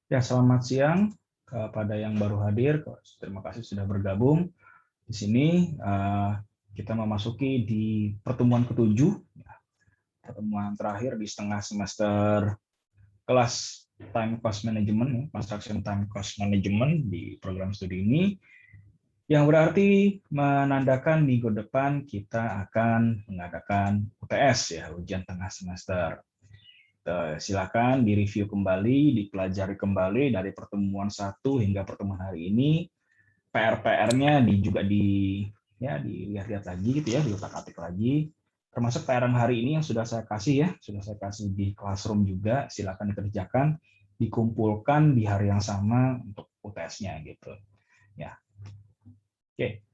Ya, selamat siang kepada yang baru hadir. Terima kasih sudah bergabung. Di sini kita memasuki di pertemuan ketujuh, pertemuan terakhir di setengah semester kelas Time Cost Management, Construction Time Cost Management di program studi ini, yang berarti menandakan minggu depan kita akan mengadakan UTS, ya, ujian tengah semester. Silakan direview kembali, dipelajari kembali dari pertemuan satu hingga pertemuan hari ini. PR-PR-nya juga dilihat-lihat lagi gitu ya, diutak-atik lagi. Termasuk PR yang hari ini yang sudah saya kasih ya, sudah saya kasih di classroom juga, silakan dikerjakan, dikumpulkan di hari yang sama untuk UTS-nya gitu. Ya, oke.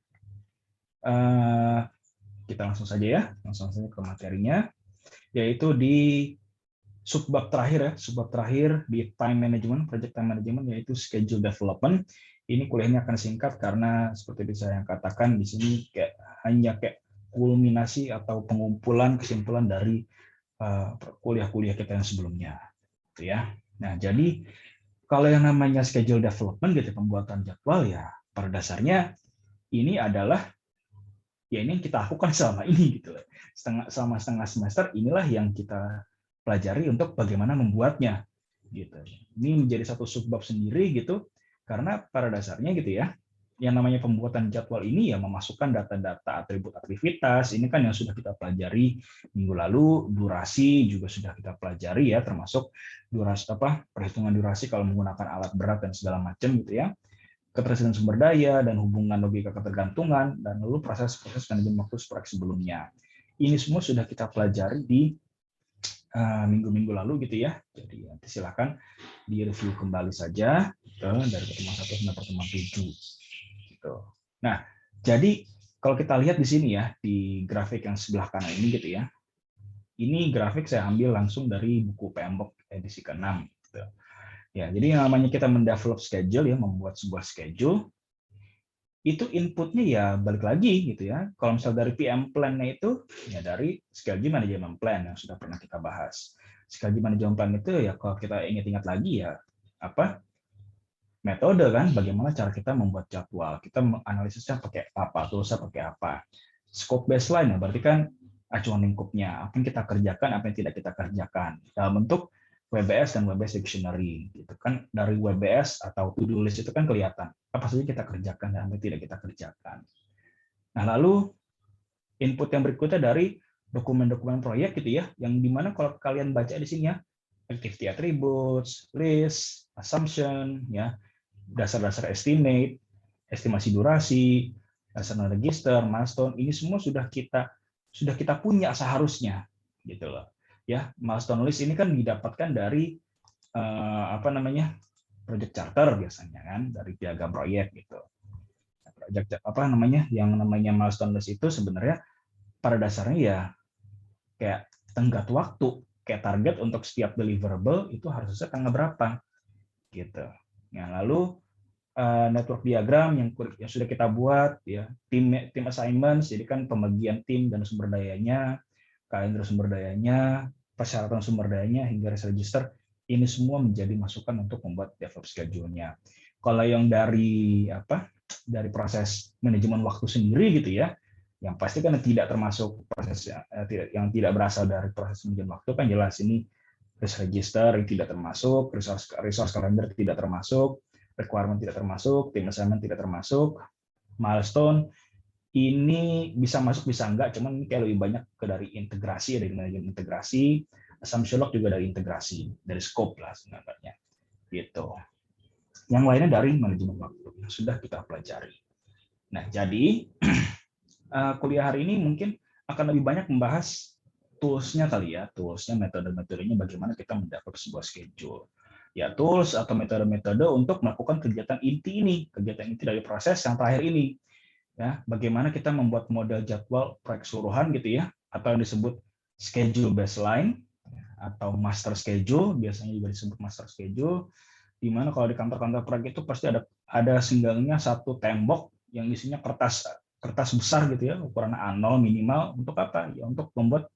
Kita langsung saja ya, langsung saja ke materinya, yaitu di subbab terakhir di time management, project time management, yaitu schedule development. Ini kuliahnya akan singkat karena seperti saya katakan di sini hanya kulminasi atau pengumpulan kesimpulan dari kuliah-kuliah kita yang sebelumnya, gitu ya. Nah, jadi kalau yang namanya schedule development gitu, pembuatan jadwal, ya pada dasarnya ini adalah ya ini yang kita lakukan selama ini gitu. Selama setengah semester inilah yang kita pelajari untuk bagaimana membuatnya gitu. Ini menjadi satu subbab sendiri gitu, karena pada dasarnya gitu ya, yang namanya pembuatan jadwal ini ya memasukkan data-data atribut aktivitas. Ini kan yang sudah kita pelajari minggu lalu. Durasi juga sudah kita pelajari ya, termasuk durasi perhitungan durasi kalau menggunakan alat berat dan segala macam gitu ya, ketersediaan sumber daya dan hubungan logika ketergantungan, dan lalu proses-proses manajemen waktu proyek sebelumnya. Ini semua sudah kita pelajari di minggu-minggu lalu gitu ya. Jadi nanti silakan direview kembali saja dari pertemuan 1 sampai pertemuan 7 gitu. Nah, jadi kalau kita lihat di sini ya, di grafik yang sebelah kanan ini gitu ya. Ini grafik saya ambil langsung dari buku PMBOK edisi ke-6 gitu. Ya, jadi yang namanya kita mendevelop schedule ya, membuat sebuah schedule, itu inputnya ya balik lagi gitu ya. Kalau misal dari PM plan-nya itu ya dari schedule management plan yang sudah pernah kita bahas. Schedule management plan itu ya kalau kita ingat-ingat lagi ya apa metode kan, bagaimana cara kita membuat jadwal, kita menganalisisnya pakai apa, toolsnya pakai apa. Scope baseline ya berarti kan acuan lingkupnya, apa yang kita kerjakan, apa yang tidak kita kerjakan dalam bentuk WBS dan WBS Dictionary gitu kan. Dari WBS atau to-do list itu kan kelihatan apa saja kita kerjakan dan apa yang tidak kita kerjakan. Nah, lalu input yang berikutnya dari dokumen-dokumen proyek gitu ya, yang dimana kalau kalian baca di sini ya, activity attributes, list, assumption, ya, dasar-dasar estimate, estimasi durasi, dasar register, milestone, ini semua sudah kita punya seharusnya gitu loh. Ya, milestone list ini kan didapatkan dari project charter biasanya kan, dari piagam proyek gitu. Project yang namanya milestone list itu sebenarnya pada dasarnya ya kayak tenggat waktu, kayak target untuk setiap deliverable itu harusnya tanggal berapa gitu. Nah, lalu network diagram yang sudah kita buat ya, tim assignments, jadi kan pembagian tim dan sumber dayanya, kalender sumber dayanya, persyaratan sumber dayanya hingga register, ini semua menjadi masukan untuk membuat develop schedule-nya. Kalau yang dari proses manajemen waktu sendiri gitu ya, yang pasti kan tidak termasuk proses yang tidak berasal dari proses manajemen waktu kan jelas ini register tidak termasuk, resource calendar tidak termasuk, requirement tidak termasuk, tim assignment tidak termasuk, milestone ini bisa masuk bisa enggak, cuman kayak lebih banyak ke dari integrasi, dari manajemen integrasi, assumption log juga dari integrasi, dari scope lah sebenarnya gitu. Yang lainnya dari manajemen waktu yang sudah kita pelajari. Nah, jadi kuliah hari ini mungkin akan lebih banyak membahas tools-nya kali ya, tools-nya, metode-metodenya bagaimana kita mendapat sebuah schedule. Ya, tools atau metode-metode untuk melakukan kegiatan inti ini, kegiatan inti dari proses yang terakhir ini. Ya, bagaimana kita membuat model jadwal proyek keseluruhan gitu ya, atau yang disebut schedule baseline atau master schedule, biasanya juga disebut master schedule, di mana kalau di kantor-kantor proyek itu pasti ada singgangnya satu tembok yang isinya kertas kertas besar gitu ya, ukuran A0 minimal, untuk apa? Ya untuk membuat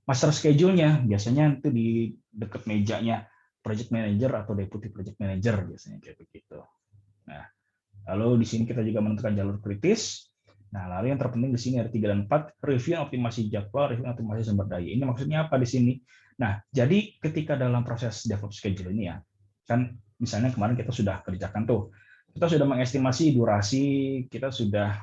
master schedule-nya. Biasanya itu di dekat mejanya project manager atau deputy project manager biasanya kayak begitu. Nah, lalu di sini kita juga menentukan jalur kritis. Nah, lalu yang terpenting di sini ada 3 dan 4, review optimasi jadwal, review optimasi sumber daya. Ini maksudnya apa di sini? Nah, jadi ketika dalam proses DevOps schedule ini ya, kan misalnya kemarin kita sudah kerjakan tuh, kita sudah mengestimasi durasi, kita sudah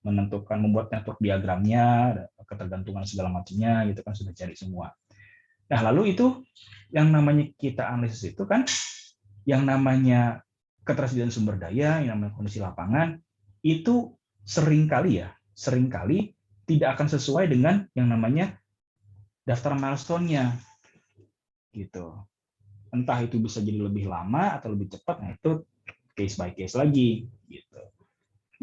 menentukan, membuat network diagramnya, ketergantungan segala macamnya, gitu kan sudah cari semua. Nah, lalu itu yang namanya kita analisis itu kan, yang namanya ketersediaan sumber daya, yang namanya kondisi lapangan, itu seringkali tidak akan sesuai dengan yang namanya daftar milestone-nya. Gitu. Entah itu bisa jadi lebih lama atau lebih cepat, nah itu case by case lagi. Gitu.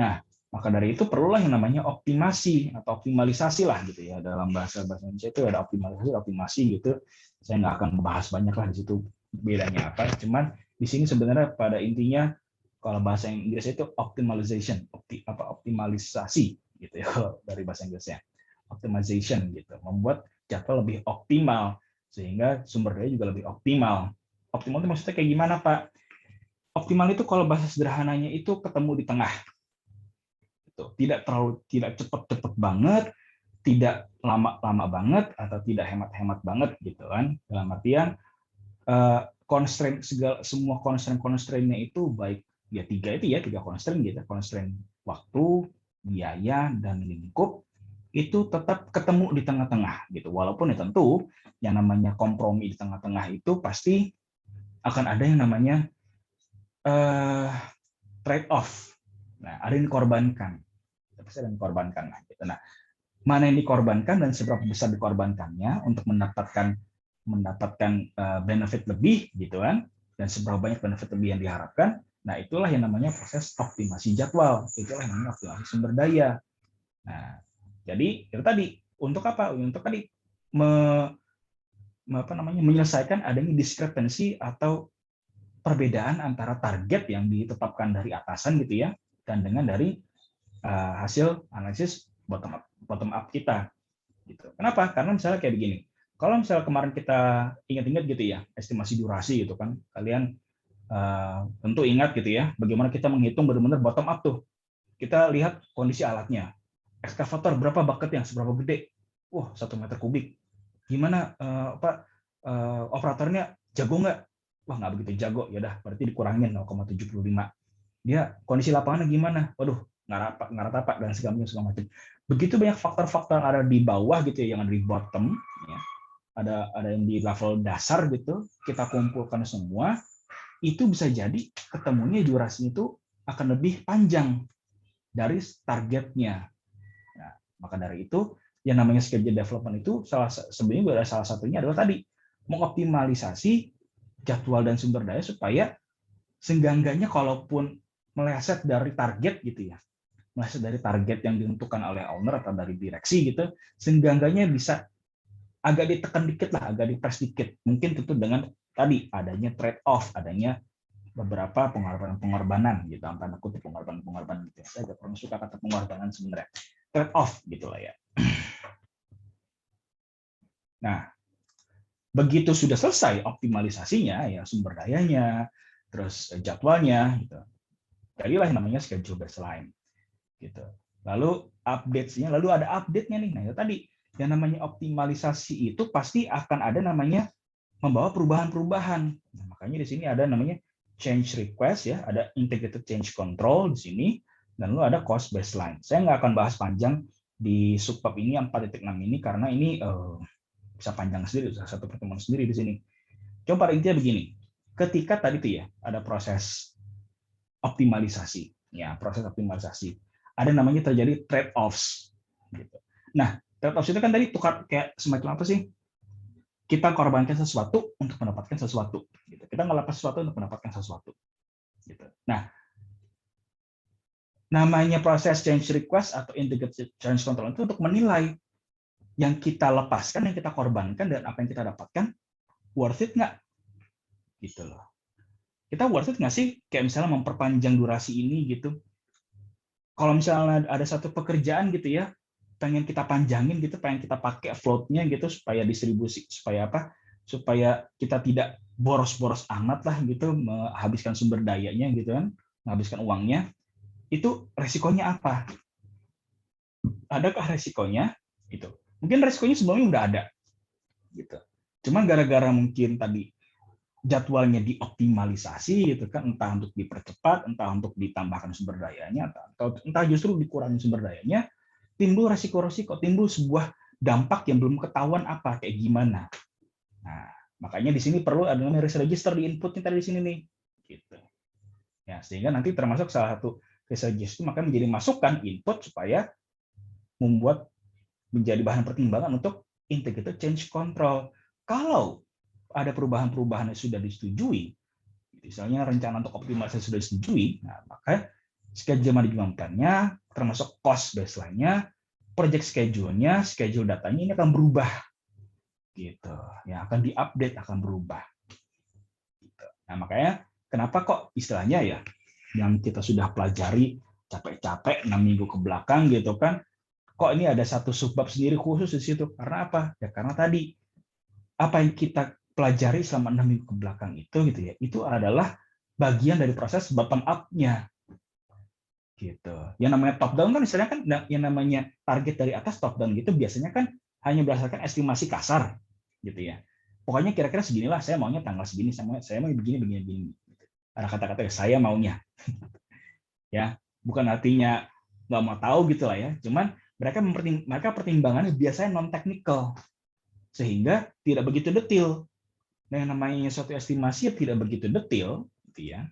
Nah, maka dari itu perlulah yang namanya optimasi atau optimalisasi lah gitu ya. Dalam bahasa Indonesia itu ada optimasi gitu. Saya nggak akan bahas banyak lah di situ bedanya apa. Cuman di sini sebenarnya pada intinya kalau bahasa Inggris itu optimization, optimalisasi gitu ya dari bahasa Inggrisnya. Optimization gitu, membuat jadwal lebih optimal sehingga sumber daya juga lebih optimal. Optimal itu maksudnya kayak gimana, Pak? Optimal itu kalau bahasa sederhananya itu ketemu di tengah. Tidak cepat sempat banget, tidak lama banget, atau tidak hemat banget gitu kan. Dalam artian semua constraint-nya itu baik ya tiga constraint gitu, constraint waktu, biaya, dan lingkup itu tetap ketemu di tengah-tengah gitu. Walaupun ya tentu yang namanya kompromi di tengah-tengah itu pasti akan ada yang namanya trade off. Nah, ada yang dikorbankan. Pasti ada yang dikorbankan lah gitu. Nah, mana yang dikorbankan dan seberapa besar dikorbankannya untuk mendapatkan benefit lebih gitu kan, dan seberapa banyak benefit lebih yang diharapkan. Nah, itulah yang namanya proses optimasi jadwal, itulah yang namanya optimasi sumber daya. Nah, jadi itu tadi untuk apa? Untuk tadi menyelesaikan adanya diskrepensi atau perbedaan antara target yang ditetapkan dari atasan gitu ya, dan dengan dari hasil analisis bottom up kita gitu. Kenapa? Karena misalnya kayak begini. Kalau misalnya kemarin kita ingat-ingat gitu ya, estimasi durasi gitu kan, kalian tentu ingat gitu ya, bagaimana kita menghitung benar-benar bottom up tuh. Kita lihat kondisi alatnya. Ekskavator berapa bucket yang seberapa gede? Wah, 1 meter kubik. Gimana operatornya jago nggak? Wah, nggak begitu jago. Ya udah, berarti dikurangin 0,75. Dia kondisi lapangannya gimana? Waduh, nggak rata dan segala macam. Begitu banyak faktor-faktor yang ada di bawah gitu ya, yang ada di bottom, ya. Ada yang di level dasar gitu, kita kumpulkan semua, itu bisa jadi ketemunya durasinya itu akan lebih panjang dari targetnya. Nah, maka dari itu yang namanya schedule development itu sebenarnya salah satunya adalah tadi mengoptimalisasi jadwal dan sumber daya supaya seenggak-enggaknya kalaupun meleset dari target gitu ya, meleset dari target yang ditentukan oleh owner atau dari direksi gitu, seenggak-enggaknya bisa agak ditekan dikit lah, agak dipres dikit. Mungkin tentu dengan tadi adanya trade off, adanya beberapa pengorbanan gitu, tanda kutip pengorbanan gitu. Saya agak kurang suka kata pengorbanan sebenarnya. Trade off gitulah ya. Nah, begitu sudah selesai optimalisasinya ya, sumber dayanya, terus jadwalnya gitu. Jadilah yang namanya schedule baseline gitu. Lalu update-nya, lalu ada update-nya nih. Nah, itu tadi yang namanya optimalisasi itu pasti akan ada namanya membawa perubahan-perubahan. Nah, makanya di sini ada namanya change request ya, ada integrated change control di sini, dan lalu ada cost baseline. Saya nggak akan bahas panjang di subbab ini 4.6 ini karena ini bisa panjang sendiri, satu pertemuan sendiri di sini. Coba intinya begini, ketika tadi tuh ya ada proses optimalisasi, ya proses optimalisasi, ada namanya terjadi trade offs. Gitu. Nah, trade offs itu kan tadi tukar kayak semacam apa sih? Kita korbankan sesuatu untuk mendapatkan sesuatu. Gitu. Kita ngelapas sesuatu untuk mendapatkan sesuatu. Gitu. Nah, namanya proses change request atau integrated change control itu untuk menilai yang kita lepaskan, yang kita korbankan, dan apa yang kita dapatkan worth it nggak? Gitu loh. Kita worth it nggak sih? Kayak misalnya memperpanjang durasi ini gitu. Kalau misalnya ada satu pekerjaan gitu ya, pengen kita panjangin gitu, pengen kita pakai float-nya gitu supaya distribusi, supaya apa? supaya kita tidak boros-boros amat lah gitu menghabiskan sumber dayanya gitu kan, menghabiskan uangnya, itu resikonya apa? Adakah resikonya? Gitu. Mungkin resikonya sebelumnya udah ada gitu. Cuman gara-gara mungkin tadi jadwalnya dioptimalisasi gitu kan, entah untuk dipercepat, entah untuk ditambahkan sumber dayanya, atau entah justru dikurangi sumber dayanya, timbul resiko-resiko, timbul sebuah dampak yang belum ketahuan apa kayak gimana. Nah, makanya di sini perlu ada namanya risk register di inputnya tadi di sini nih. Gitu. Ya, sehingga nanti termasuk salah satu risk register maka menjadi masukan input supaya membuat menjadi bahan pertimbangan untuk integrated change control. Kalau ada perubahan-perubahan yang sudah disetujui, misalnya rencana untuk optimalisasi sudah disetujui, nah, maka schedule management plan-nya, termasuk cost baseline-nya, project schedule-nya, schedule datanya ini akan berubah, gitu. Ya, akan diupdate, akan berubah. Gitu. Nah, makanya kenapa kok istilahnya ya, yang kita sudah pelajari capek-capek 6 minggu ke belakang gitu kan, kok ini ada satu subbab sendiri khusus di situ. Karena apa? Ya karena tadi apa yang kita pelajari selama 6 minggu ke belakang itu gitu ya, itu adalah bagian dari proses bottom up-nya. Gitu. Yang namanya top down kan istilahnya kan yang namanya target dari atas top down gitu biasanya kan hanya berdasarkan estimasi kasar gitu ya. Pokoknya kira-kira seginilah saya maunya tanggal segini, saya mau begini begini begini. Ada kata-kata saya maunya. Ya, bukan artinya nggak mau tahu gitu lah ya. Cuman mereka pertimbangannya biasanya non teknikal sehingga tidak begitu detail. Nah, yang namanya suatu estimasi tidak begitu detail, gitu ya.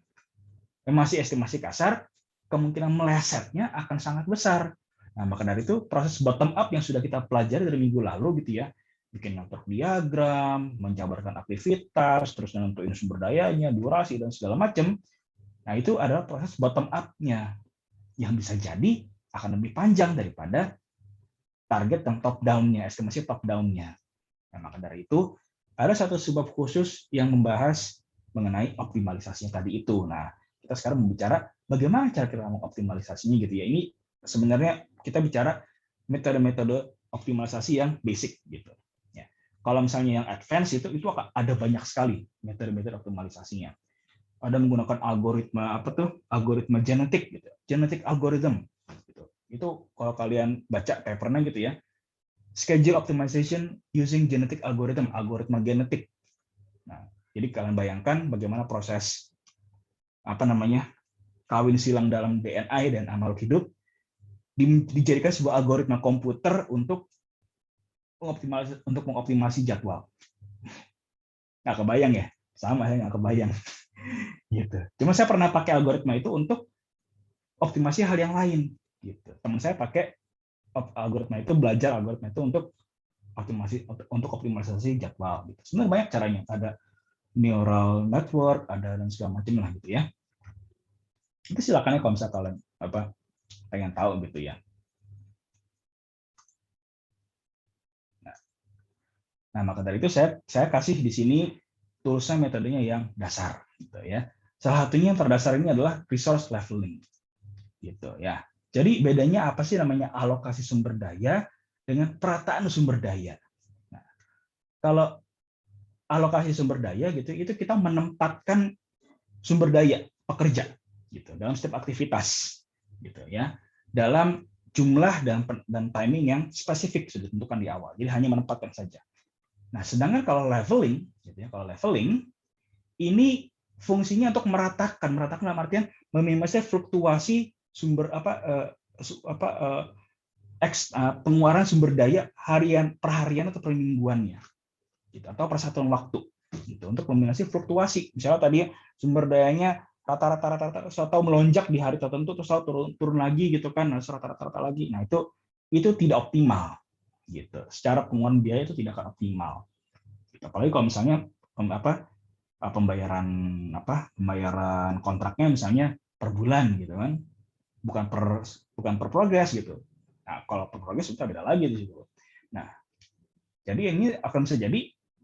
Masih estimasi kasar, kemungkinan melesetnya akan sangat besar. Nah, maka dari itu proses bottom up yang sudah kita pelajari dari minggu lalu, gitu ya, bikin network diagram, menjabarkan aktivitas, terus nentuin sumber dayanya, durasi dan segala macam. Nah, itu adalah proses bottom up-nya yang bisa jadi akan lebih panjang daripada target dan top down-nya, estimasi top down-nya. Nah, maka dari itu ada satu subbab khusus yang membahas mengenai optimalisasinya tadi itu. Nah, kita sekarang membicara bagaimana cara kita mengoptimalisasinya gitu ya. Ini sebenarnya kita bicara metode-metode optimalisasi yang basic gitu. Ya. Kalau misalnya yang advance itu akan ada banyak sekali metode-metode optimalisasinya. Ada menggunakan algoritma apa tuh? Algoritma genetik gitu. Genetic algorithm gitu. Itu kalau kalian baca papernya gitu ya. Schedule optimization using genetic algorithm, algoritma genetik. Nah, jadi kalian bayangkan bagaimana proses apa namanya kawin silang dalam DNA dan makhluk hidup dijadikan sebuah algoritma komputer untuk mengoptimasi jadwal. Nggak kebayang ya? Sama saya nggak kebayang. Gitu. Cuma saya pernah pakai algoritma itu untuk optimasi hal yang lain. Gitu. Teman saya pakai algoritma itu, belajar algoritma itu untuk optimalisasi jadwal. Gitu. Sebenarnya banyak caranya. Ada neural network, ada dan segala macam lah gitu ya. Itu silakan ya kalau misalnya kalian pengen tahu gitu ya. Nah, maka dari itu saya kasih di sini toolsnya metodenya yang dasar gitu ya. Salah satunya yang terdasar ini adalah resource leveling gitu ya. Jadi bedanya apa sih namanya alokasi sumber daya dengan perataan sumber daya. Nah, kalau alokasi sumber daya gitu itu kita menempatkan sumber daya pekerja gitu dalam setiap aktivitas gitu ya. Dalam jumlah dan timing yang spesifik sudah ditentukan di awal. Jadi hanya menempatkan saja. Nah, sedangkan kalau leveling, gitu ya, kalau leveling ini fungsinya untuk meratakan dalam artian meminimalisir fluktuasi sumber pengeluaran sumber daya perharian atau permingguannya, gitu, atau per satuan waktu, gitu, untuk meminimalisir fluktuasi. Misalnya tadi sumber dayanya rata-rata atau melonjak di hari tertentu terus turun lagi gitu kan, rata-rata lagi. Nah, itu tidak optimal. Gitu. Secara pengeluaran biaya itu tidak akan optimal. Apalagi kalau misalnya pembayaran kontraknya misalnya per bulan gitu kan, bukan per progres gitu. Nah, kalau per progres itu beda lagi di situ. Nah, jadi ini akan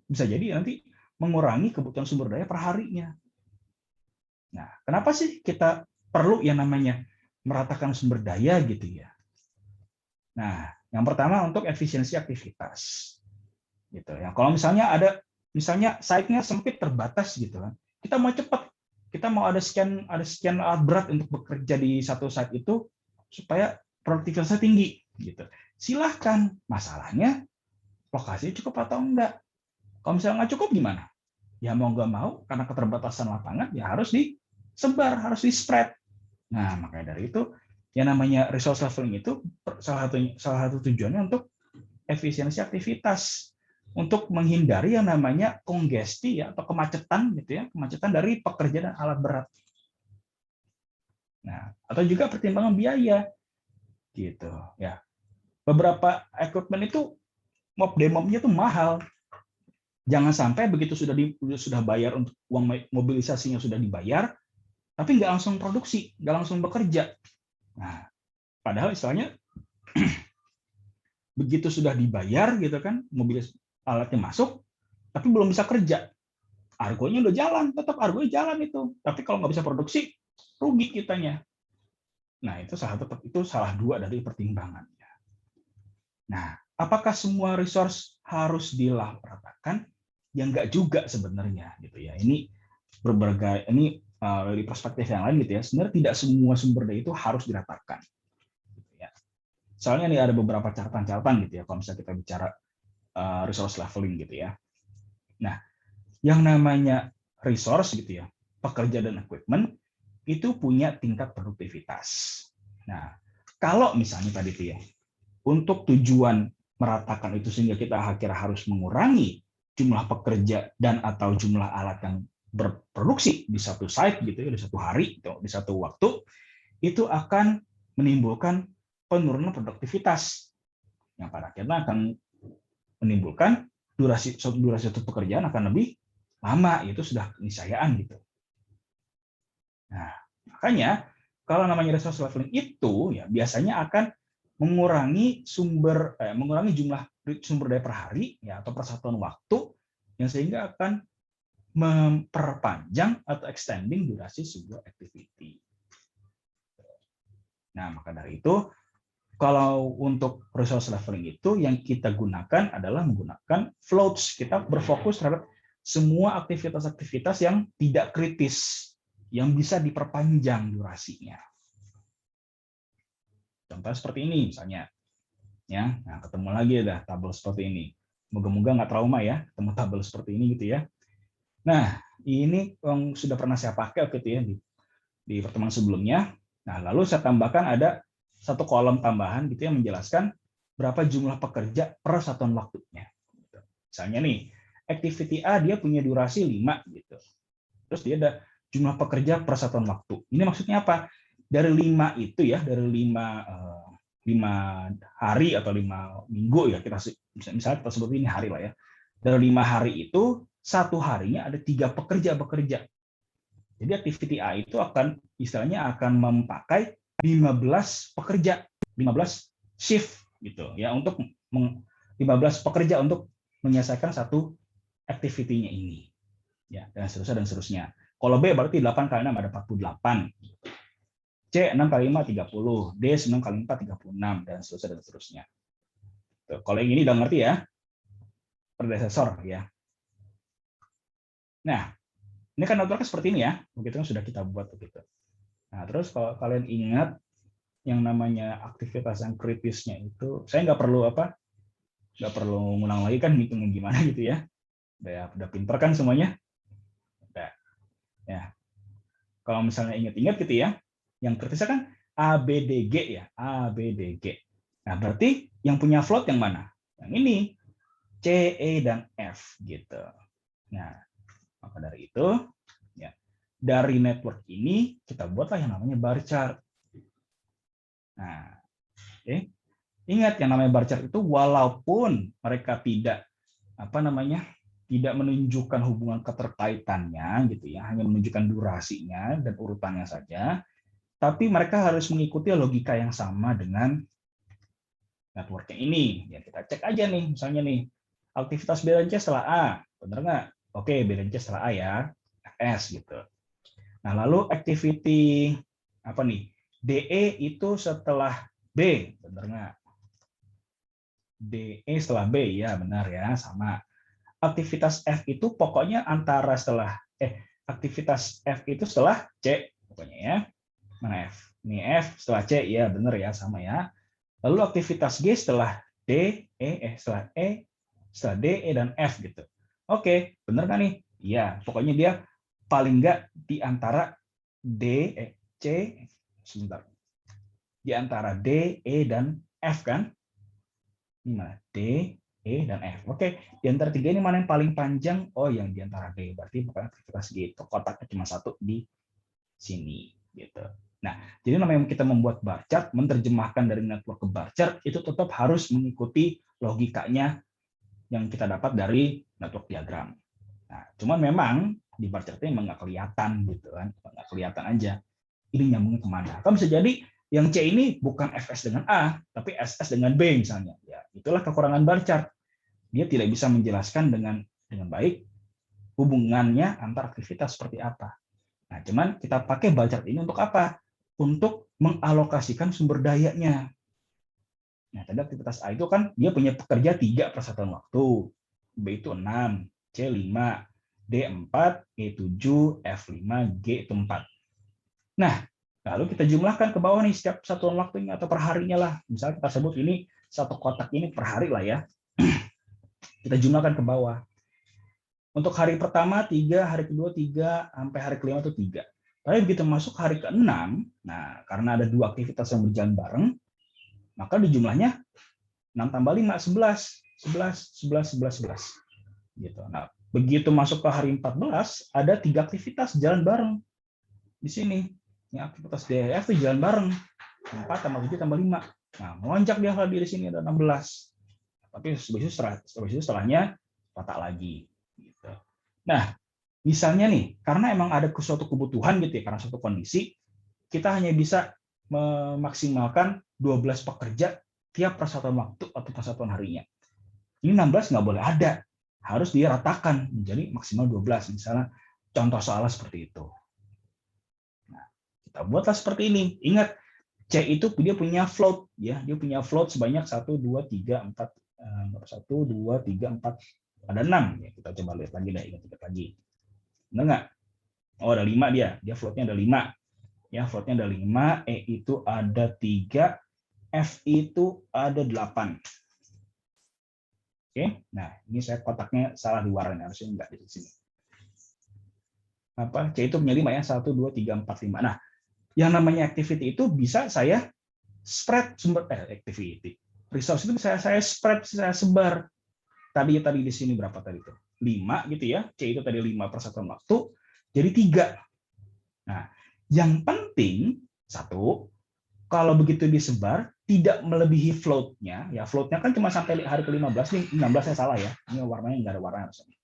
bisa jadi nanti mengurangi kebutuhan sumber daya per harinya. Nah, kenapa sih kita perlu yang namanya meratakan sumber daya gitu ya? Nah, yang pertama untuk efisiensi aktivitas. Gitu ya. Kalau misalnya ada misalnya site-nya sempit terbatas gitu kan. Kita mau cepat, kita mau ada sekian alat berat untuk bekerja di satu site itu supaya produktivitasnya tinggi gitu. Silahkan, masalahnya lokasinya cukup atau enggak. Kalau misalnya nggak cukup gimana? Ya mau nggak mau, karena keterbatasan lapangan, ya harus disebar, harus di-spread. Nah, makanya dari itu, yang namanya resource leveling itu salah satu tujuannya untuk efisiensi aktivitas, untuk menghindari yang namanya kongesti ya, atau kemacetan gitu ya, kemacetan dari pekerja dan alat berat. Nah, atau juga pertimbangan biaya gitu ya. Beberapa equipment itu mob demomnya itu mahal. Jangan sampai begitu sudah bayar untuk uang mobilisasinya sudah dibayar, tapi nggak langsung produksi, nggak langsung bekerja. Nah, padahal istilahnya begitu sudah dibayar gitu kan, alatnya masuk, tapi belum bisa kerja. Argonya udah jalan, tetap argonya jalan itu. Tapi kalau nggak bisa produksi, rugi kitanya. Nah, itu salah dua dari pertimbangannya. Nah, apakah semua resource harus dilaratakan? Ya nggak juga sebenarnya gitu ya. Ini dari perspektif yang lain gitu ya. Sebenarnya tidak semua sumber daya itu harus diratakan. Gitu ya. Soalnya nih ada beberapa catatan gitu ya kalau misalnya kita bicara resource leveling gitu ya. Nah, yang namanya resource gitu ya, pekerja dan equipment itu punya tingkat produktivitas. Nah, kalau misalnya tadi itu ya, untuk tujuan meratakan itu sehingga kita akhirnya harus mengurangi jumlah pekerja dan atau jumlah alat yang berproduksi di satu site gitu ya, di satu hari di satu waktu, itu akan menimbulkan penurunan produktivitas yang pada akhirnya akan menimbulkan durasi satu pekerjaan akan lebih lama, itu sudah keniscayaan gitu. Nah, makanya kalau namanya resource leveling itu ya biasanya akan mengurangi jumlah sumber daya per hari ya atau per satuan waktu yang sehingga akan memperpanjang atau extending durasi sebuah activity. Nah, maka dari itu kalau untuk resource leveling itu yang kita gunakan adalah menggunakan floats. Kita berfokus terhadap semua aktivitas-aktivitas yang tidak kritis, yang bisa diperpanjang durasinya. Contoh seperti ini misalnya, ya, nah ketemu lagi ada tabel seperti ini. Moga-moga nggak trauma ya, ketemu tabel seperti ini gitu ya. Nah, ini yang sudah pernah saya pakai gitu ya di pertemuan sebelumnya. Nah, lalu saya tambahkan ada satu kolom tambahan gitu yang menjelaskan berapa jumlah pekerja per satuan waktunya. Misalnya nih, activity A dia punya durasi 5 gitu. Terus dia ada jumlah pekerja per satuan waktu. Ini maksudnya apa? Dari 5 itu ya, dari 5 hari atau 5 minggu ya, misalnya kita sebut ini hari lah ya. Dari 5 hari itu, satu harinya ada 3 pekerja bekerja. Jadi activity A itu istilahnya akan memakai 15 pekerja, 15 shift gitu ya, untuk 15 pekerja untuk menyelesaikan satu activity-nya ini. Ya, dan seterusnya. Kalau B berarti 8 kali 6 ada 48. C 6 kali 5 30, D 9 kali 4 36 dan seterusnya. Tuh, kalau yang ini udah ngerti ya, predecessor ya. Nah, ini kan network seperti ini ya, begitu kan sudah kita buat begitu. Nah, terus kalau kalian ingat yang namanya aktivitas yang kritisnya itu, saya nggak perlu ngulang lagi kan ngitungin gimana gitu ya. Udah pinter kan semuanya. Udah. Ya. Kalau misalnya ingat-ingat gitu ya, yang kritisnya kan ABDG ya, ABDG. Nah, berarti yang punya float yang mana? Yang ini, C, E, dan F gitu. Nah, maka dari itu, ya, dari network ini kita buatlah yang namanya bar chart. Nah, ingat yang namanya bar chart itu walaupun mereka tidak tidak menunjukkan hubungan keterkaitannya gitu ya, hanya menunjukkan durasinya dan urutannya saja, tapi mereka harus mengikuti logika yang sama dengan networknya ini. Ya kita cek aja nih, misalnya nih aktivitas B dan C setelah A, benar nggak? Oke, B dan C setelah A ya, S gitu. Nah lalu activity DE itu setelah B, benar nggak? DE setelah B, ya benar ya, sama. aktivitas F itu pokoknya antara aktivitas F itu setelah C pokoknya ya. Mana F? Ini F setelah C, ya benar ya, sama ya. Lalu aktivitas G setelah setelah D, E, dan F gitu. Oke, benar kan nih? Iya, pokoknya dia paling nggak di antara di antara D, E, dan F kan? Ini mana? D, E, dan F. Oke, di antara tiga ini mana yang paling panjang? Oh, yang di antara D. Berarti bukan aktivitas G itu. Kotaknya cuma satu di sini gitu. Nah, jadi namanya kita membuat bar chart, menerjemahkan dari network ke bar chart itu tetap harus mengikuti logikanya yang kita dapat dari network diagram. Nah, cuman memang di bar chart-nya memang nggak kelihatan gitu kan, nggak kelihatan aja. Ini nyambungnya kemana? Kan bisa jadi yang C ini bukan FS dengan A, tapi SS dengan B misalnya. Ya, itulah kekurangan bar chart. Dia tidak bisa menjelaskan dengan baik hubungannya antar aktivitas seperti apa. Nah, cuman kita pakai bar chart ini untuk apa? Untuk mengalokasikan sumber dayanya. Nah, tadi aktivitas A itu kan dia punya pekerja 3 per satuan waktu. B itu 6, C 5, D 4, E 7, F 5, G itu 4. Nah, lalu kita jumlahkan ke bawah nih setiap satuan waktunya atau per harinya lah. Misalnya kita sebut ini satu kotak ini per hari lah ya. Kita jumlahkan ke bawah. Untuk hari pertama 3, hari kedua 3, sampai hari kelima itu 3. Tapi begitu masuk hari ke-6, nah karena ada 2 aktivitas yang berjalan bareng, maka di jumlahnya 6 tambah 5, 11, 11, 11, 11. Gitu. Nah, begitu masuk ke hari 14, ada 3 aktivitas jalan bareng. Di sini, ini aktivitas DEF itu jalan bareng. 4 tambah 7 tambah 5. Nah, melonjak dia di sini ada 16. Tapi setelahnya patah lagi. Gitu. Nah, misalnya nih, karena emang ada suatu kebutuhan gitu ya, karena suatu kondisi, kita hanya bisa memaksimalkan 12 pekerja tiap persatuan waktu atau persatuan harinya. Ini 16 nggak boleh ada, harus diratakan menjadi maksimal 12. Misalnya contoh soalnya seperti itu. Nah, kita buatlah seperti ini. Ingat, C itu dia punya float, ya, dia punya float sebanyak 1, 2, 3, 4, 1, 2, 3, 4, ada 6. Ya, kita coba lihat lagi deh, ingat lagi. Benar nggak? Oh, ada 5 dia floatnya ada 5. Ya, floatnya ada 5, E itu ada 3, F itu ada 8. Oke, nah ini saya kotaknya salah di warnanya, harusnya enggak di sini. C itu punya 5 ya, 1, 2, 3, 4, 5. Nah, yang namanya activity itu bisa saya spread activity. Resource itu bisa saya spread, saya sebar. Tadi di sini berapa tadi itu? 5 gitu ya. C itu tadi 5 per satuan waktu, jadi 3. Nah, yang penting satu, kalau begitu disebar tidak melebihi float-nya. Ya, float-nya kan cuma sampai hari ke-15 nih, 16 saya salah ya. Ini warnanya enggak ada warna harusnya.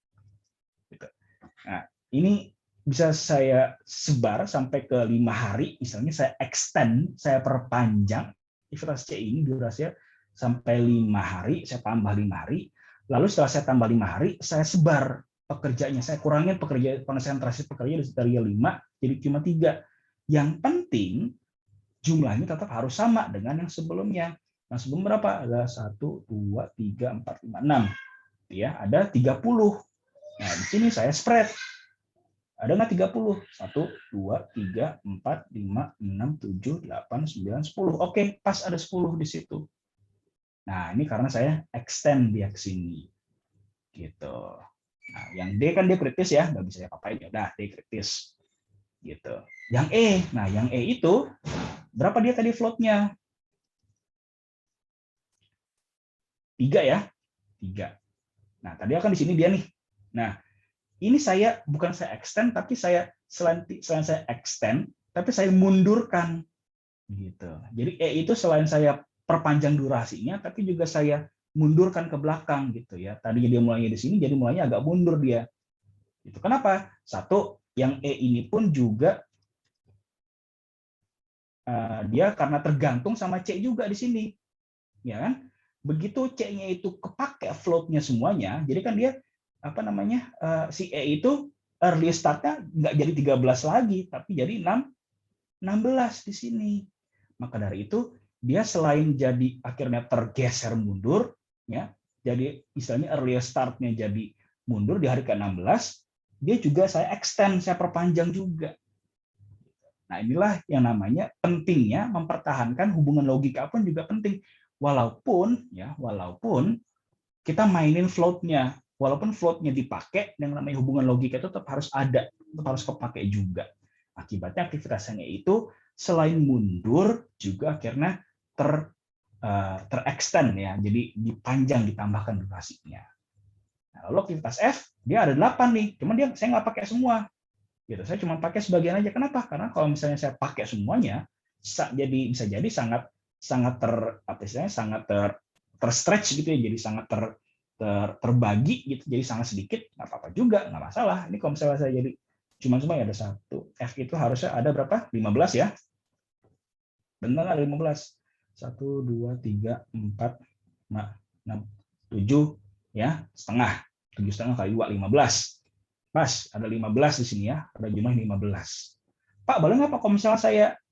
Gitu. Nah, ini bisa saya sebar sampai ke 5 hari, misalnya saya extend, saya perpanjang aktivitas C ini durasinya sampai 5 hari, saya tambah 5 hari, lalu setelah saya tambah 5 hari, saya sebar pekerjaannya, saya kurangin konsentrasi pekerja dari 5 jadi cuma 3. Yang penting jumlahnya tetap harus sama dengan yang sebelumnya. Nah, sebelum berapa? Ada 1, 2, 3, 4, 5, 6. Ya, ada 30. Nah, di sini saya spread. Ada nggak 30? 1, 2, 3, 4, 5, 6, 7, 8, 9, 10. Oke, pas ada 10 di situ. Nah, ini karena saya extend dia ke sini. Gitu. Nah, yang D kan dia kritis ya, nggak bisa apa-apain. Ya udah, D kritis. Gitu. Yang E, nah yang E itu berapa dia tadi floatnya? 3 ya? 3. Nah, tadi kan di sini dia nih. Nah, ini saya bukan saya extend, tapi saya selain saya extend, tapi saya mundurkan gitu. Jadi E itu selain saya perpanjang durasinya, tapi juga saya mundurkan ke belakang gitu ya. Tadinya dia mulainya di sini, jadi mulainya agak mundur dia. Itu kenapa? Satu, yang E ini pun juga dia karena tergantung sama C juga di sini, ya kan? Begitu C-nya itu kepake float-nya semuanya, jadi kan dia apa namanya si E itu early start-nya nggak jadi 13 lagi, tapi jadi 16 di sini. Maka dari itu dia selain jadi akhirnya tergeser mundur, ya, jadi istilahnya early start-nya jadi mundur di hari ke-16, dia juga saya extend, saya perpanjang juga. Nah, inilah yang namanya pentingnya mempertahankan hubungan logika pun juga penting. Walaupun kita mainin float-nya, walaupun float-nya dipakai, yang namanya hubungan logika itu tetap harus ada, tetap harus kepakai juga. Akibatnya aktivitasnya itu selain mundur juga karena terextend ya, jadi dipanjang, ditambahkan durasinya. Nah, lalu aktivitas F dia ada 8 nih, cuman saya nggak pakai semua. Gitu. Saya cuma pakai sebagian aja. Kenapa? Karena kalau misalnya saya pakai semuanya, bisa jadi sangat terstretch gitu ya, jadi sangat terbagi gitu, jadi sangat sedikit, nggak apa-apa juga, nggak masalah. Ini kalau misalnya saya jadi cuma ada satu, F itu harusnya ada berapa? 15 ya? Benar ada 15. 1, 2, 3, 4, 6, 7 ya, setengah. 7,5 kali 2, 15. Pas, ada 15 di sini ya, ada jumlah 15. Pak, boleh nggak Pak kalau misalnya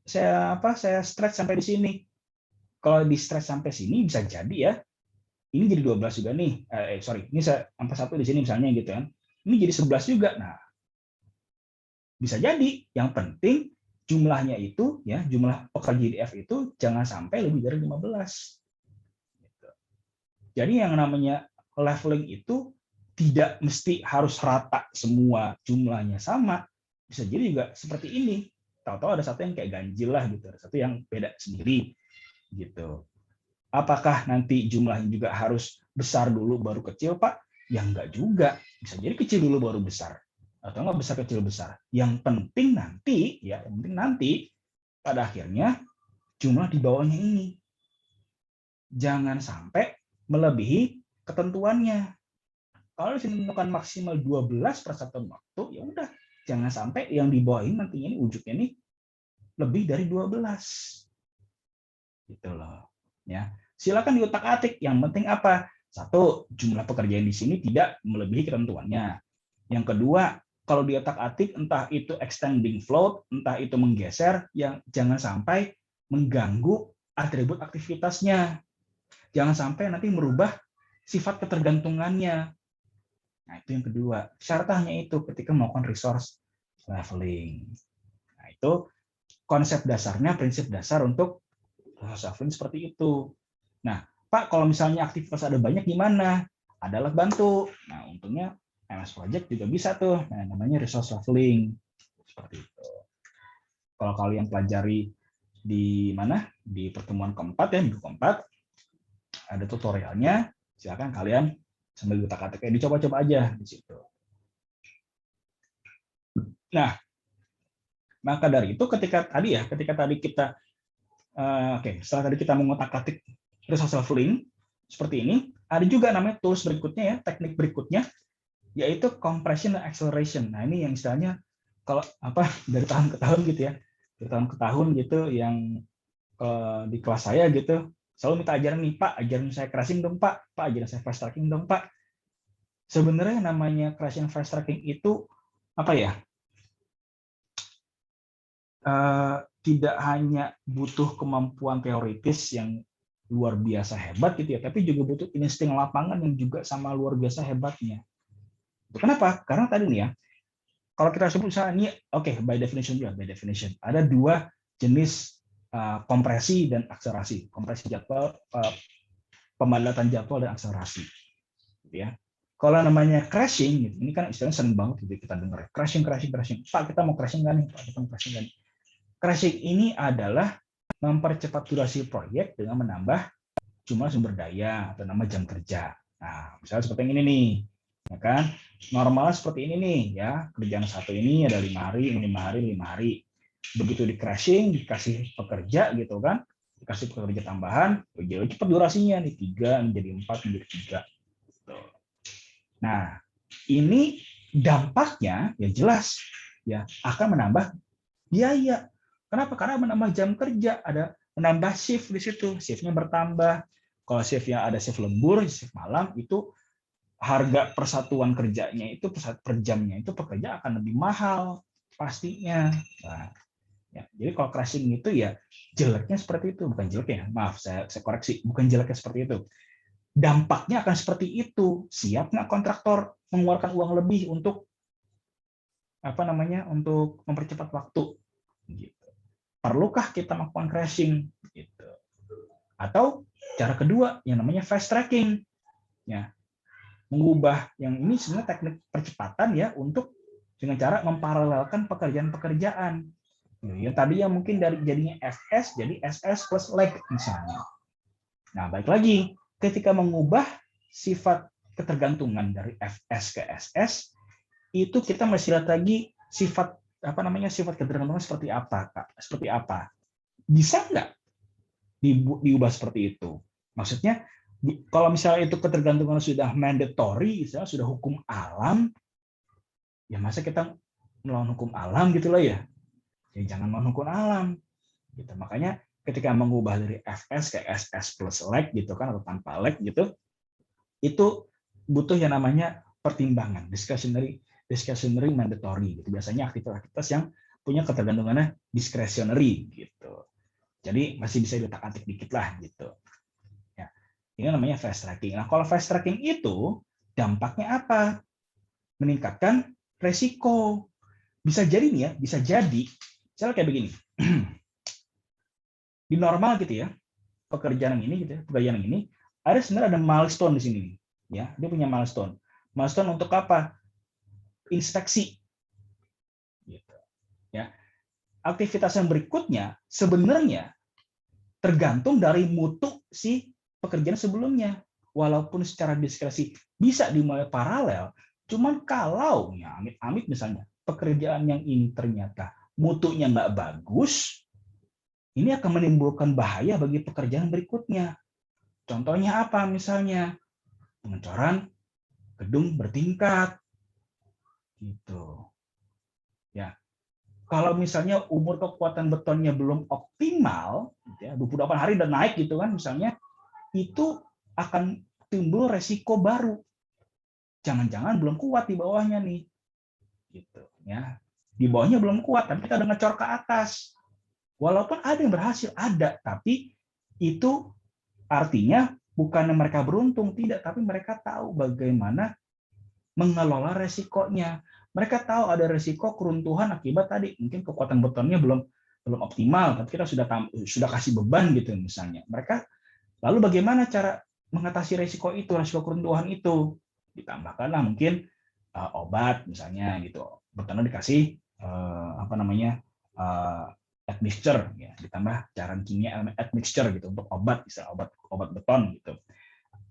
saya stretch sampai di sini? Kalau di stretch sampai sini bisa jadi ya, ini jadi 12 juga nih. Ini saya sampai 1 di sini misalnya gitu kan. Ini jadi 11 juga. Nah, bisa jadi. Yang penting jumlahnya itu ya, jumlah pekerja di F itu jangan sampai lebih dari 15. Jadi yang namanya leveling itu tidak mesti harus rata semua jumlahnya sama. Bisa jadi juga seperti ini. Tahu-tahu ada satu yang kayak ganjil lah gitu, ada satu yang beda sendiri gitu. Apakah nanti jumlahnya juga harus besar dulu baru kecil, Pak? Ya enggak juga. Bisa jadi kecil dulu baru besar. Atau enggak besar kecil besar. Yang penting nanti pada akhirnya jumlah di bawahnya ini jangan sampai melebihi ketentuannya. Kalau ditentukan maksimal 12 per satuan waktu, ya udah, jangan sampai yang di bawah ini nantinya ini wujudnya ini lebih dari 12. Gitu loh. Ya. Silakan diutak-atik. Yang penting apa? Satu, jumlah pekerjaan di sini tidak melebihi ketentuannya. Yang kedua, kalau diotak-atik entah itu extending float, entah itu menggeser, yang jangan sampai mengganggu atribut aktivitasnya. Jangan sampai nanti merubah sifat ketergantungannya. Nah, itu yang kedua. Syaratnya itu ketika melakukan resource leveling. Nah, itu konsep dasarnya, prinsip dasar untuk resource leveling seperti itu. Nah, Pak, kalau misalnya aktivitas ada banyak gimana? Ada alat bantu. Nah, untungnya MS Project juga bisa tuh. Nah, namanya resource leveling. Seperti itu. Kalau kalian pelajari di mana? Di pertemuan keempat ya, minggu keempat, ada tutorialnya. Silakan kalian sambil utak-atik, dicoba-coba aja di situ. Nah, maka dari itu ketika tadi kita setelah tadi kita mengotak-atik resource leveling seperti ini, ada juga namanya tools berikutnya ya, teknik berikutnya yaitu compression dan acceleration. Nah, ini yang istilahnya kalau dari tahun ke tahun gitu ya. Dari tahun ke tahun gitu yang di kelas saya gitu selalu minta ajaran nih, Pak, ajaran saya crashing dong, Pak, ajaran saya fast tracking dong, Pak. Sebenarnya namanya crashing fast tracking itu apa ya? Tidak hanya butuh kemampuan teoritis yang luar biasa hebat gitu ya, tapi juga butuh insting lapangan yang juga sama luar biasa hebatnya. Kenapa? Karena tadi nih ya, kalau kita sebut misalnya ini, by definition ada dua jenis kompresi dan akselerasi. Kompresi jadwal, pemadaatan jadwal dan akselerasi. Gitu ya. Kalau namanya crashing, gitu, ini kan istilahnya sering banget gitu kita dengar. Crashing. Pak, kita mau crashing nggak nih? Pak, kita mau crashing nggak nih? Crashing ini adalah mempercepat durasi proyek dengan menambah jumlah sumber daya atau nama jam kerja. Nah, misalnya seperti yang ini nih, ya kan? Normalnya seperti ini nih, ya. Kerjaan satu ini ada 5 hari. Begitu di crashing, dikasih pekerja gitu kan, dikasih pekerja tambahan, jadi cepat durasinya nih 3 menjadi 4 menjadi 3. Nah, ini dampaknya ya jelas ya akan menambah biaya. Kenapa? Karena menambah jam kerja, ada menambah shift di situ, shiftnya bertambah. Kalau shiftnya ada shift lembur, shift malam, itu harga persatuan kerjanya itu per jamnya itu pekerja akan lebih mahal pastinya. Nah, ya, jadi kalau crashing itu ya jeleknya seperti itu, bukan jeleknya, maaf saya koreksi, bukan jeleknya seperti itu. dampaknya akan seperti itu. Siap nggak kontraktor mengeluarkan uang lebih untuk untuk mempercepat waktu? Gitu. Perlukah kita melakukan crashing? Gitu. Atau cara kedua yang namanya fast tracking, ya, mengubah yang ini sebenarnya teknik percepatan ya untuk dengan cara memparalelkan pekerjaan-pekerjaan. Yang tadi yang mungkin dari jadinya FS jadi SS plus lag misalnya. Nah, baik lagi ketika mengubah sifat ketergantungan dari FS ke SS, itu kita masih lihat lagi sifat sifat ketergantungan seperti apa, Kak? Seperti apa? Bisa nggak diubah seperti itu? Maksudnya kalau misalnya itu ketergantungan sudah mandatory, misalnya sudah hukum alam, ya masa kita melawan hukum alam gitu loh ya? Ya jangan melawan hukum alam. Gitu. Makanya ketika mengubah dari FS ke SS plus lag gitu kan atau tanpa lag gitu, itu butuh yang namanya pertimbangan, discretionary mandatory gitu. Biasanya aktivitas-aktivitas yang punya ketergantungannya discretionary gitu. Jadi masih bisa diutak-atik dikit lah gitu. Ya, ini namanya fast tracking. Nah, kalau fast tracking itu dampaknya apa? Meningkatkan resiko. Bisa jadi nih ya, bisa jadi misalnya kayak begini. Di normal gitu ya, pekerjaan yang ini gitu ya, pekerjaan yang ini ada sebenarnya ada milestone di sini nih. Ya, dia punya milestone. Milestone untuk apa? Inspeksi. Gitu. Ya. Aktivitas yang berikutnya sebenarnya tergantung dari mutu si pekerjaan sebelumnya. Walaupun secara diskresi bisa dimulai paralel, cuman kalau ya amit-amit misalnya pekerjaan yang ini ternyata mutunya nggak bagus, ini akan menimbulkan bahaya bagi pekerjaan berikutnya. Contohnya apa misalnya? Pengecoran gedung bertingkat. Gitu. Ya. Kalau misalnya umur kekuatan betonnya belum optimal, ya, 28 hari dan naik gitu kan misalnya, itu akan timbul resiko baru. Jangan-jangan belum kuat di bawahnya nih. Gitu ya. Di bawahnya belum kuat, tapi kita udah ngecor ke atas. Walaupun ada yang berhasil, ada, tapi itu artinya bukan mereka beruntung, tidak, tapi mereka tahu bagaimana mengelola resikonya. Mereka tahu ada resiko keruntuhan akibat tadi mungkin kekuatan betonnya belum optimal, tapi kita sudah kasih beban gitu misalnya. Mereka lalu bagaimana cara mengatasi resiko itu, resiko keruntuhan itu? Ditambahkanlah mungkin obat misalnya gitu. Betonnya dikasih admixture ya, ditambah cairan kimia admixture gitu untuk obat, bisa obat beton gitu.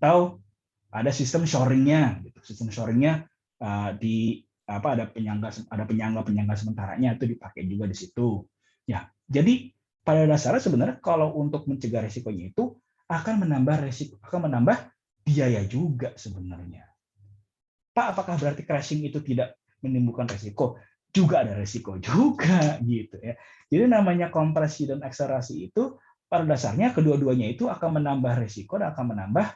Atau ada sistem shoringnya gitu. Sistem shoringnya ada penyangga sementaranya itu dipakai juga di situ. Ya, jadi pada dasarnya sebenarnya kalau untuk mencegah risikonya itu akan menambah biaya juga sebenarnya. Pak, apakah berarti crashing itu tidak menimbulkan risiko? Juga ada risiko juga gitu ya. Jadi namanya kompresi dan akselerasi itu pada dasarnya kedua-duanya itu akan menambah risiko dan akan menambah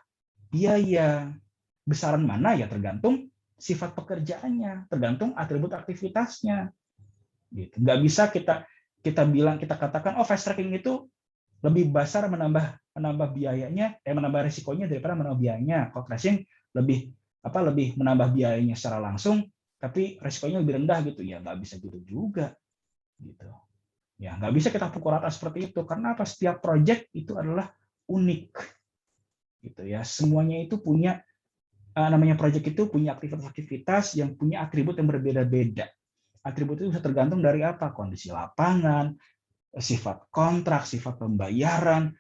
biaya. Besaran mana ya tergantung sifat pekerjaannya, tergantung atribut aktivitasnya. Gitu. Nggak bisa kita katakan oh fast tracking itu lebih besar menambah biayanya, menambah risikonya daripada menambah biayanya. Kalau crashing lebih menambah biayanya secara langsung, tapi risikonya lebih rendah gitu ya, nggak bisa gitu juga. Gitu. Ya nggak bisa kita pukul rata seperti itu karena apa? Setiap project itu adalah unik. Gitu ya, semuanya itu punya namanya project itu punya aktivitas-aktivitas yang punya atribut yang berbeda-beda. Atribut itu bisa tergantung dari apa? Kondisi lapangan, sifat kontrak, sifat pembayaran,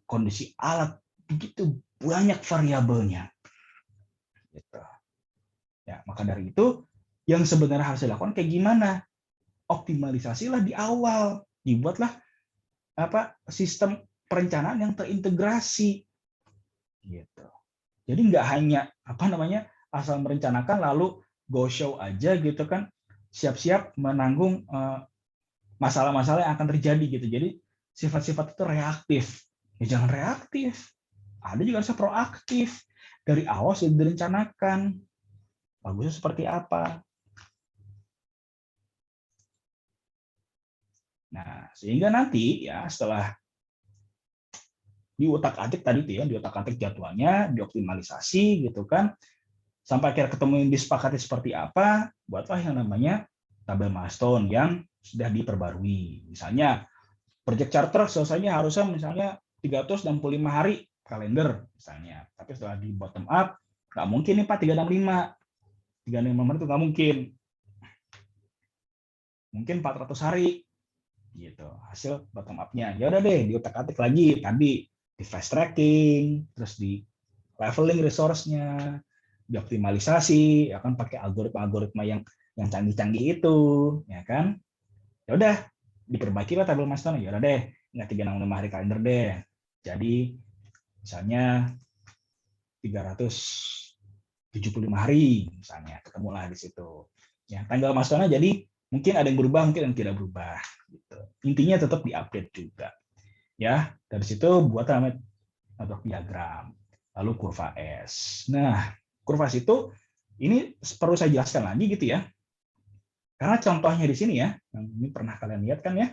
kondisi alat, begitu banyak variabelnya. Gitu. Ya, maka dari itu yang sebenarnya harus dilakukan kayak gimana? Optimalisasilah di awal, dibuatlah sistem perencanaan yang terintegrasi. Gitu. Jadi nggak hanya asal merencanakan lalu go show aja gitu kan, siap-siap menanggung masalah-masalah yang akan terjadi gitu. Jadi sifat-sifat itu reaktif. Ya jangan reaktif. Ada juga harusnya proaktif. Dari awal sudah direncanakan. Bagusnya seperti apa. Nah, sehingga nanti ya setelah diutak-atik tadi tuh ya, diutak-atik jadwalnya, dioptimalisasi gitu kan, sampai akhirnya ketemu yang disepakati seperti apa, buatlah yang namanya tabel milestone yang sudah diperbarui. Misalnya project charter selesainya harusnya misalnya 365 hari kalender misalnya, tapi setelah di bottom up nggak mungkin nih Pak 365 hari itu nggak mungkin, mungkin 400 hari gitu hasil bottom up-nya. Ya udah deh diutak-atik lagi tadi, di fast tracking, terus di leveling resource-nya, dioptimalisasi, ya kan pakai algoritma-algoritma yang canggih-canggih itu, ya kan. Ya udah diperbaiki lah tabel milestone, ya udah deh nggak 365 hari kalender deh. Jadi misalnya 375 hari misalnya, ketemulah di situ. Ya, tanggal milestone jadi mungkin ada yang berubah, mungkin yang tidak berubah gitu. Intinya tetap diupdate juga. Ya, dari situ buat namanya diagram, lalu kurva S. Nah, kurva S itu ini perlu saya jelaskan lagi gitu ya. Karena contohnya di sini ya, yang ini pernah kalian lihat kan ya.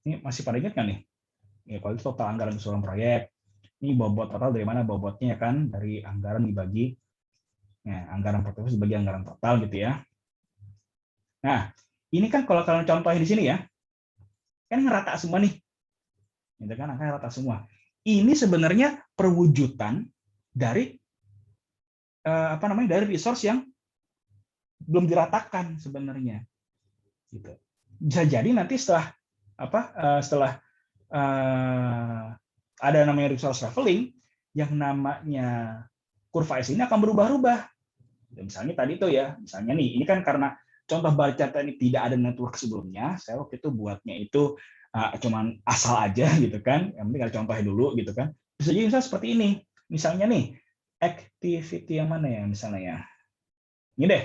Ini masih pada ingat kan nih? Ya, kalau itu total anggaran keseluruhan proyek. Ini bobot total dari mana bobotnya kan? Dari anggaran dibagi, ya, anggaran total dibagi anggaran total gitu ya. Nah, ini kan kalau kalian contohnya di sini ya, kan ngerata semua nih. Gitu kan, angkanya rata semua. Ini sebenarnya perwujudan dari dari resource yang belum diratakan sebenarnya. Gitu. Bisa jadi nanti setelah ada namanya resource leveling, yang namanya kurva S ini akan berubah-ubah. Misalnya tadi tuh ya, misalnya nih, ini kan karena contoh bar chart ini tidak ada network sebelumnya, saya waktu itu buatnya itu cuman asal aja gitu kan, yang penting ada contohnya dulu gitu kan. Bisa jadi misalnya seperti ini, misalnya nih, activity yang mana ya misalnya ya, ini deh,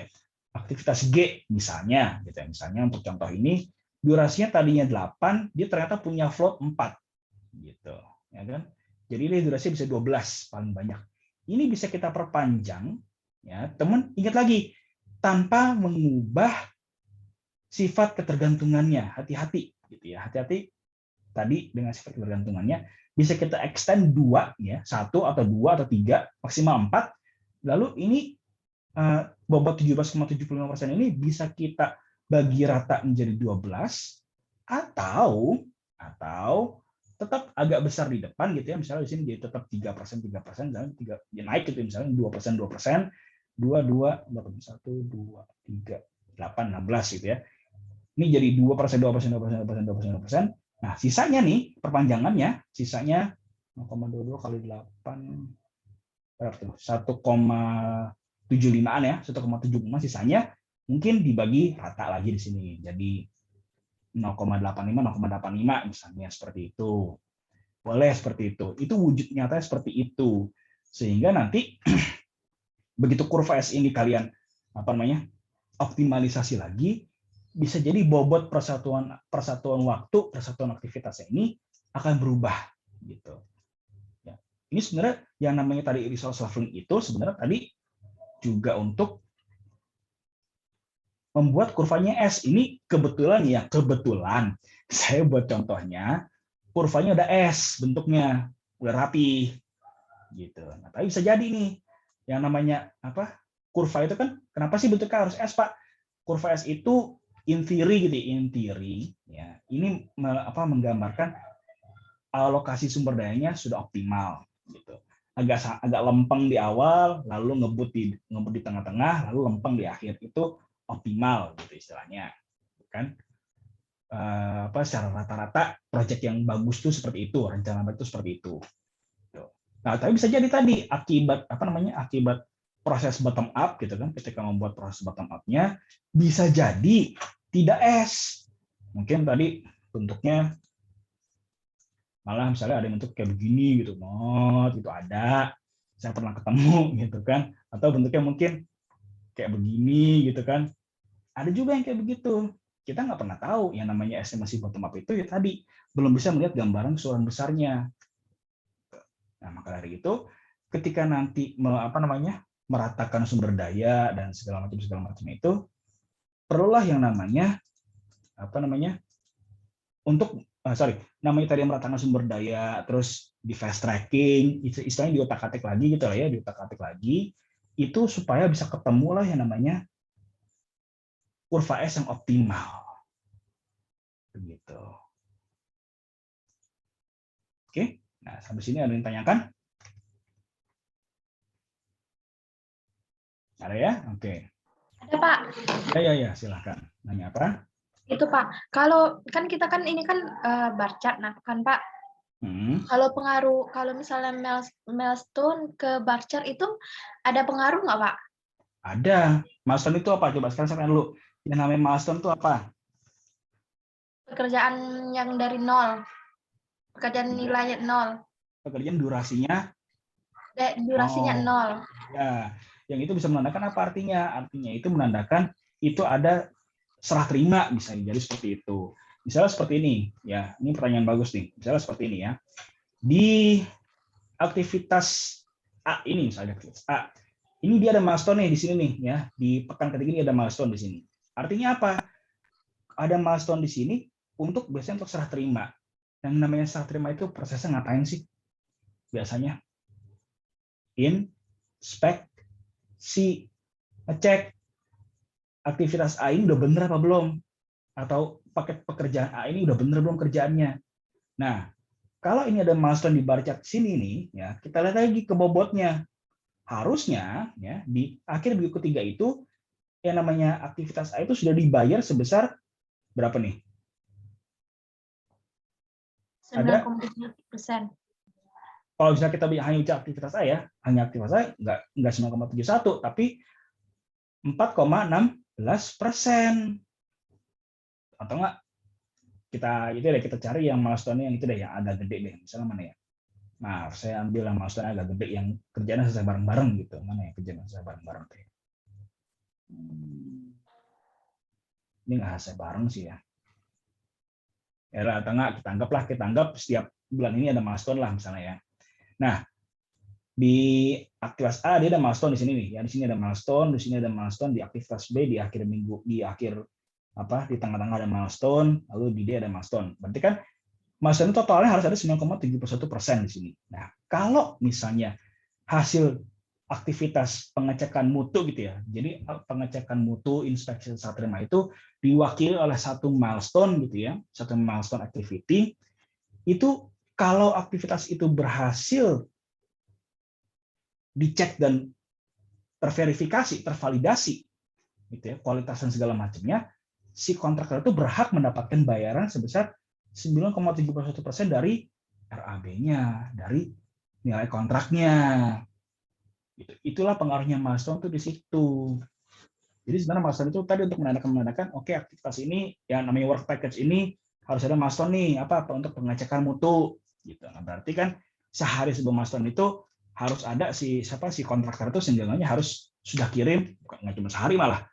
aktivitas G misalnya, gitu ya. Misalnya untuk contoh ini, durasinya tadinya 8, dia ternyata punya float 4, gitu, ya kan? Jadi ini durasinya bisa 12 paling banyak. Ini bisa kita perpanjang, ya teman ingat lagi, tanpa mengubah sifat ketergantungannya. Hati-hati, gitu ya. Hati-hati tadi dengan sifat ketergantungannya bisa kita extend 2 ya, 1 atau 2 atau 3, maksimal 4. Lalu ini bobot 17,75% ini bisa kita bagi rata menjadi 12 atau tetap agak besar di depan gitu ya, misalnya di sini jadi tetap 3%, dan 3 ya naik gitu misalnya 2%, 2%, 2, 1, 2, 3, 8, 16 gitu ya. Ini jadi 2%, 2%, 2%, 2%, 2%, 2%. Nah, sisanya nih perpanjangannya, sisanya 0,22 kali 8 berapa tuh? 1,75-an ya, 1,75 sisanya mungkin dibagi rata lagi di sini. Jadi 0,85, 0,85 misalnya seperti itu. Boleh seperti itu. Itu wujud nyatanya seperti itu. Sehingga nanti begitu kurva S ini kalian optimalisasi lagi, bisa jadi bobot persatuan waktu, persatuan aktivitasnya ini akan berubah gitu. Ya. Ini sebenarnya yang namanya tadi resource leveling itu sebenarnya tadi juga untuk membuat kurvanya S. Ini kebetulan saya buat contohnya kurvanya udah S bentuknya, udah rapi gitu. Nah, tapi bisa jadi nih yang namanya kurva itu kan kenapa sih bentuknya harus S, Pak? Kurva S itu in theory gitu, ya. Ini menggambarkan alokasi sumber dayanya sudah optimal gitu. Agak lempeng di awal, lalu ngebut di tengah-tengah, lalu lempeng di akhir. Itu optimal gitu istilahnya, kan? Secara rata-rata proyek yang bagus tuh seperti itu, rencana itu seperti itu. Nah, tapi bisa jadi tadi akibat proses bottom up gitu kan, ketika membuat proses bottom up-nya bisa jadi tidak S. Mungkin tadi bentuknya malah misalnya ada yang bentuk kayak begini gitu, gitu ada, saya pernah ketemu gitu kan, atau bentuknya mungkin kayak begini gitu kan, ada juga yang kayak begitu. Kita nggak pernah tahu yang namanya estimasi bottom up itu ya tadi belum bisa melihat gambaran keseluruhan besarnya. Nah, maka dari itu ketika nanti meratakan sumber daya dan segala macam itu perlulah yang namanya untuk namanya tadi meratakan sumber daya, terus di fast tracking, istilahnya diotak-atik lagi gitu lah ya, diotak-atik lagi, itu supaya bisa ketemu lah yang namanya kurva S yang optimal. Begitu. Oke, nah sampai sini ada yang tanyakan? Ada ya? Oke. Ada Pak. Ya, silakan. Nanya apa? Itu Pak, kalau kan kita kan ini kan bar chart, nah kan Pak, kalau pengaruh, kalau misalnya milestone ke bar chart itu ada pengaruh nggak Pak? Ada. Milestone itu apa? Coba sekarang saya tanya dulu. Yang namanya milestone itu apa? Pekerjaan yang dari nol, pekerjaan nilainya nol, Pekerjaan durasinya durasinya nol. Ya, yang itu bisa menandakan apa artinya? Artinya itu menandakan itu ada serah terima, bisa jadi seperti itu. Misalnya seperti ini, ya. Ini pertanyaan bagus nih. Misalnya seperti ini ya. Di aktivitas A ini misalnya aktivitas A, ini dia ada milestone nih di sini nih ya. Di pekan ketiga ini ada milestone di sini. Artinya apa? Ada milestone di sini untuk biasanya untuk serah terima. Yang namanya serah terima itu prosesnya ngapain sih? Biasanya inspeksi, ngecek aktivitas A ini udah bener apa belum, atau paket pekerjaan A ini udah bener belum kerjaannya. Nah, kalau ini ada milestone di bar chart sini nih, ya kita lihat lagi ke bobotnya. Harusnya ya di akhir minggu ketiga itu yang namanya aktivitas A itu sudah dibayar sebesar berapa nih? 9,7%. Kalau misalnya kita hanya bicara aktivitas A ya, hanya aktivitas A nggak 9,71, tapi 4,16%. Atau enggak kita cari yang milestone yang itu deh, yang agak gede deh. Misalnya mana ya? Nah, saya ambil yang milestone agak gede yang kerjanya selesai bareng-bareng gitu. Mana ya kerjanya selesai bareng-bareng tuh? Ini nggak selesai bareng sih ya. Ya, atau enggak kita anggap setiap bulan ini ada milestone lah misalnya ya. Nah, di aktivitas A dia ada milestone di sini nih. Ya, di sini ada milestone, di sini ada milestone, di aktivitas B di akhir minggu, di tengah-tengah ada milestone, lalu di D ada milestone. Berarti kan milestone totalnya harus ada 9,71% di sini. Nah, kalau misalnya hasil aktivitas pengecekan mutu gitu ya. Jadi pengecekan mutu, inspeksi serah terima itu diwakili oleh satu milestone gitu ya, satu milestone activity. Itu kalau aktivitas itu berhasil dicek dan terverifikasi, tervalidasi gitu ya, kualitas dan segala macamnya, si kontraktor itu berhak mendapatkan bayaran sebesar 9,71% dari RAB-nya, dari nilai kontraknya. Itulah pengaruhnya milestone tuh di situ. Jadi sebenarnya milestone itu tadi untuk menandakan oke, aktivitas ini yang namanya work package ini harus ada milestone nih apa untuk pengecekan mutu gitu. Nah, berarti kan sehari sebelum milestone itu harus ada si kontraktor itu seenggaknya harus sudah kirim, nggak cuma sehari, malah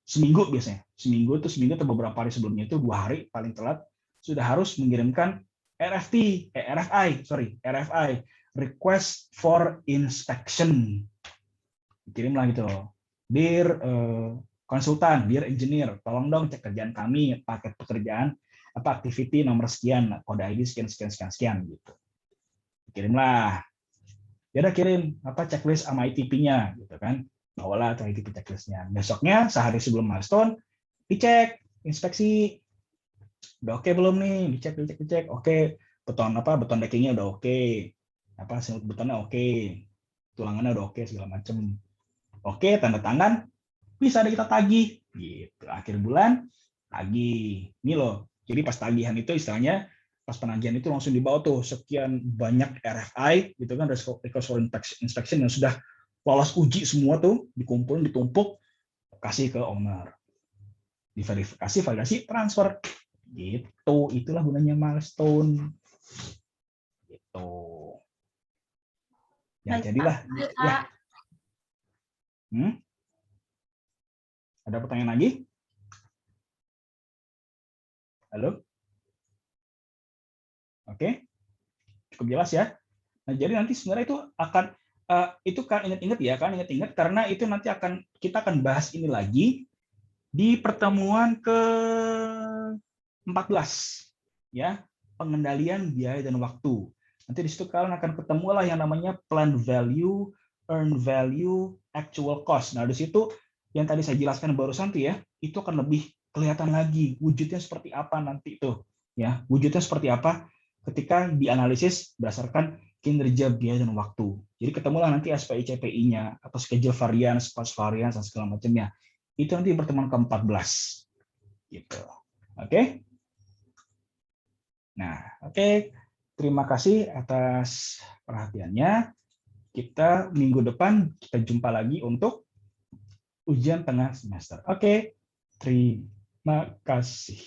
seminggu biasanya. Seminggu atau beberapa hari sebelumnya itu 2 hari paling telat sudah harus mengirimkan RFI, request for inspection. Kirimlah gitu loh. Dear konsultan, dear engineer, tolong dong cek kerjaan kami, paket pekerjaan activity nomor sekian, kode ID sekian gitu. Kirimlah. Ya udah kirim checklist sama ITP-nya gitu kan. Bawalah tuh ITP checklist-nya. Besoknya sehari sebelum milestone dicek, inspeksi. Udah oke belum nih? Dicek. Oke. Beton deckingnya udah oke. Semut betonnya oke. Tulangannya udah oke segala macam. Oke, tanda tangan, bisa ada kita tagih gitu. Akhir bulan tagih. Ini loh. Jadi pas tagihan itu istilahnya pas penagihan itu langsung dibawa tuh sekian banyak RFI gitu kan, request for inspection yang sudah lolos uji semua tuh, dikumpulin, ditumpuk, kasih ke owner. Diverifikasi, validasi, transfer. Gitu. Itulah gunanya milestone. Gitu. Ya, jadilah ya. Ada pertanyaan lagi? Halo? Oke, cukup jelas ya. Nah, jadi nanti sebenarnya itu kan ingat-ingat karena itu nanti kita akan bahas ini lagi di pertemuan ke-14 ya. pengendalian biaya dan waktu. Nanti di situ kalian akan ketemu lah yang namanya planned value, earned value, actual cost. Nah, di situ yang tadi saya jelaskan barusan tuh ya, itu akan lebih kelihatan lagi wujudnya seperti apa nanti tuh. Ya, wujudnya seperti apa ketika dianalisis berdasarkan kinerja biaya dan waktu. Jadi ketemulah nanti SPI CPI-nya atau schedule variance, cost variance dan segala macamnya. Itu nanti pertemuan ke-14. Gitu. Oke? Nah, oke. Terima kasih atas perhatiannya. Kita minggu depan kita jumpa lagi untuk ujian tengah semester. Oke. Terima kasih.